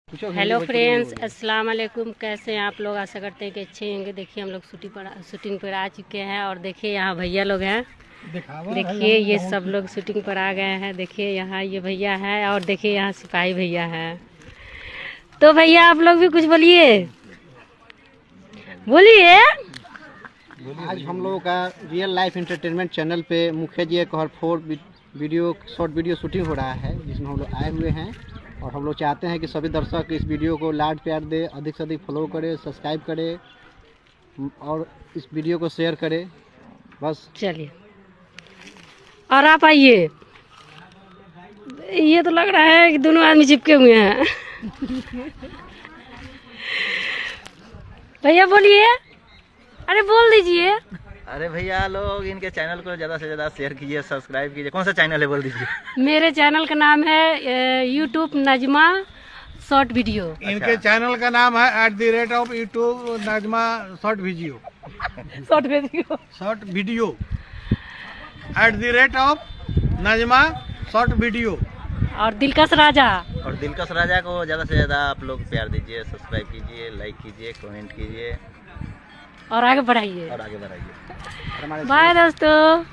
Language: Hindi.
हेलो फ्रेंड्स, अस्सलाम वालेकुम। कैसे हैं आप लोग? आशा करते हैं कि अच्छे होंगे। देखिए हम लोग शूटिंग पर आ चुके हैं और देखिए यहाँ भैया लोग हैं। देखिए ये सब लोग शूटिंग पर आ गए हैं। देखिए यहाँ ये भैया है और देखिए यहाँ सिपाही भैया है। तो भैया आप लोग भी कुछ बोलिए। आज हम लोगों का रियल लाइफ एंटरटेनमेंट चैनल पे मुखिया जी एक और शॉर्ट वीडियो शूटिंग हो रहा है, जिसमें हम लोग आए हुए हैं और हम लोग चाहते हैं कि सभी दर्शक इस वीडियो को लाड प्यार दे, अधिक से अधिक फॉलो करे, सब्सक्राइब करे और इस वीडियो को शेयर करे। बस चलिए और आप आइए। ये तो लग रहा है कि दोनों आदमी चिपके हुए हैं। भैया बोलिए, अरे बोल दीजिए। अरे भैया लोग इनके चैनल को ज़्यादा से ज़्यादा शेयर कीजिए, सब्सक्राइब कीजिए। कौन सा चैनल है बोल दीजिए। मेरे चैनल का नाम है यूट्यूब नजमा शॉर्ट वीडियो। इनके चैनल का नाम है @YouTube Najma short video @Najma short video. और दिलकश राजा को ज़्यादा से ज़्यादा आप लोग प्यार दीजिए, सब्सक्राइब कीजिए, लाइक कीजिए, कमेंट कीजिए और आगे बढ़ाइए। और आगे बढ़ाइए। बाय दोस्तों।